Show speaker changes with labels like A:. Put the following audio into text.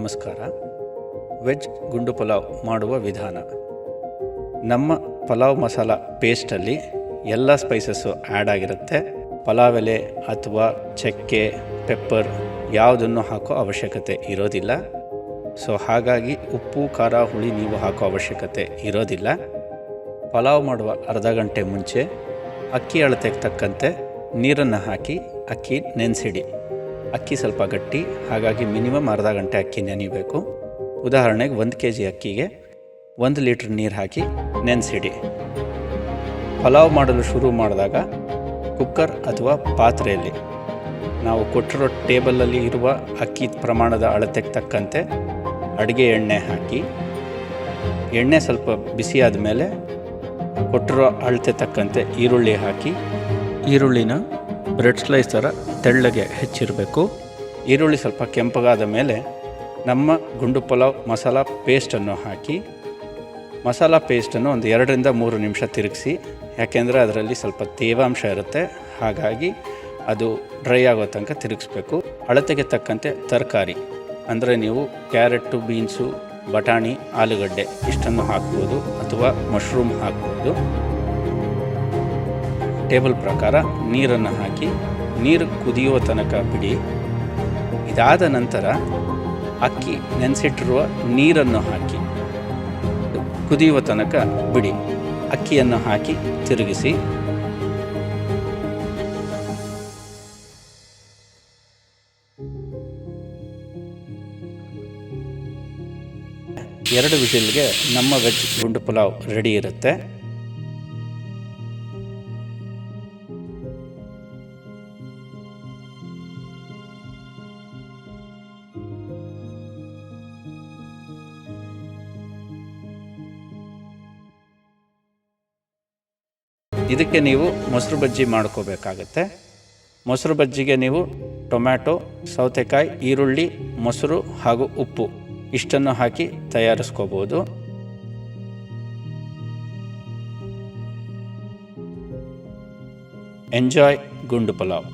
A: ನಮಸ್ಕಾರ. ವೆಜ್ ಗುಂಡು ಪಲಾವ್ ಮಾಡುವ ವಿಧಾನ. ನಮ್ಮ ಪಲಾವ್ ಮಸಾಲ ಪೇಸ್ಟಲ್ಲಿ ಎಲ್ಲ ಸ್ಪೈಸಸ್ಸು ಆ್ಯಡ್ ಆಗಿರುತ್ತೆ. ಪಲಾವ್ ಎಲೆ ಅಥವಾ ಚಕ್ಕೆ, ಪೆಪ್ಪರ್ ಯಾವುದನ್ನು ಹಾಕೋ ಅವಶ್ಯಕತೆ ಇರೋದಿಲ್ಲ. ಸೊ ಹಾಗಾಗಿ ಉಪ್ಪು, ಖಾರ, ಹುಳಿ ನೀವು ಹಾಕೋ ಅವಶ್ಯಕತೆ ಇರೋದಿಲ್ಲ. ಪಲಾವ್ ಮಾಡುವ ಅರ್ಧ ಗಂಟೆ ಮುಂಚೆ ಅಕ್ಕಿ ಅಳತೆಗೆ ತಕ್ಕಂತೆ ನೀರನ್ನು ಹಾಕಿ ಅಕ್ಕಿ ನೆನೆಸಿಡಿ. ಅಕ್ಕಿ ಸ್ವಲ್ಪ ಗಟ್ಟಿ, ಹಾಗಾಗಿ ಮಿನಿಮಮ್ ಅರ್ಧ ಗಂಟೆ ಅಕ್ಕಿ ನೆನೆಯಬೇಕು. ಉದಾಹರಣೆಗೆ 1 kg ಅಕ್ಕಿಗೆ 1 ಲೀಟ್ರ್ ನೀರು ಹಾಕಿ ನೆನೆಸಿಡಿ. ಪಲಾವ್ ಮಾಡಲು ಶುರು ಮಾಡಿದಾಗ ಕುಕ್ಕರ್ ಅಥವಾ ಪಾತ್ರೆಯಲ್ಲಿ ನಾವು ಕೊಟ್ಟಿರೋ ಟೇಬಲಲ್ಲಿ ಇರುವ ಅಕ್ಕಿ ಪ್ರಮಾಣದ ಅಳತೆಗೆ ತಕ್ಕಂತೆ ಅಡುಗೆ ಎಣ್ಣೆ ಹಾಕಿ, ಎಣ್ಣೆ ಸ್ವಲ್ಪ ಬಿಸಿಯಾದ ಮೇಲೆ ಕೊಟ್ಟಿರೋ ಅಳತೆ ತಕ್ಕಂತೆ ಈರುಳ್ಳಿ ಹಾಕಿ, ಈರುಳ್ಳಿನ ಬ್ರೆಡ್ ಸ್ಲೈಸ್ ಥರ ತೆಳ್ಳಗೆ ಹೆಚ್ಚಿರಬೇಕು. ಈರುಳ್ಳಿ ಸ್ವಲ್ಪ ಕೆಂಪಗಾದ ಮೇಲೆ ನಮ್ಮ ಗುಂಡು ಪಲಾವ್ ಮಸಾಲ ಪೇಸ್ಟನ್ನು ಹಾಕಿ, ಮಸಾಲ ಪೇಸ್ಟನ್ನು ಒಂದು 2ರಿಂದ 3 ನಿಮಿಷ ತಿರುಗಿಸಿ. ಯಾಕೆಂದರೆ ಅದರಲ್ಲಿ ಸ್ವಲ್ಪ ತೇವಾಂಶ ಇರುತ್ತೆ, ಹಾಗಾಗಿ ಅದು ಡ್ರೈ ಆಗೋ ತನಕ ತಿರುಗಿಸ್ಬೇಕು. ಅಳತೆಗೆ ತಕ್ಕಂತೆ ತರಕಾರಿ ಅಂದರೆ ನೀವು ಕ್ಯಾರೆಟು, ಬೀನ್ಸು, ಬಟಾಣಿ, ಆಲೂಗಡ್ಡೆ ಇಷ್ಟನ್ನು ಹಾಕ್ಬೋದು, ಅಥವಾ ಮಶ್ರೂಮ್ ಹಾಕ್ಬೋದು. ಟೇಬಲ್ ಪ್ರಕಾರ ನೀರನ್ನು ಹಾಕಿ ನೀರು ಕುದಿಯುವ ತನಕ ಬಿಡಿ. ಇದಾದ ನಂತರ ಅಕ್ಕಿ ನೆನೆಸಿಟ್ಟಿರುವ ನೀರನ್ನು ಹಾಕಿ ಕುದಿಯುವ ತನಕ ಬಿಡಿ. ಅಕ್ಕಿಯನ್ನು ಹಾಕಿ ತಿರುಗಿಸಿ. ಎರಡು ವಿಸಿಲ್ಗೆ ನಮ್ಮ ವೆಜ್ ಗುಂಡು ಪಲಾವ್ ರೆಡಿ ಇರುತ್ತೆ. ಇದಕ್ಕೆ ನೀವು ಮೊಸರು ಬಜ್ಜಿ ಮಾಡ್ಕೋಬೇಕಾಗತ್ತೆ. ಮೊಸರು ಬಜ್ಜಿಗೆ ನೀವು ಟೊಮ್ಯಾಟೊ, ಸೌತೆಕಾಯಿ, ಈರುಳ್ಳಿ, ಮೊಸರು ಹಾಗೂ ಉಪ್ಪು ಇಷ್ಟನ್ನು ಹಾಕಿ ತಯಾರಿಸ್ಕೋಬೋದು. ಎಂಜಾಯ್ ಗುಂಡು ಪಲಾವ್.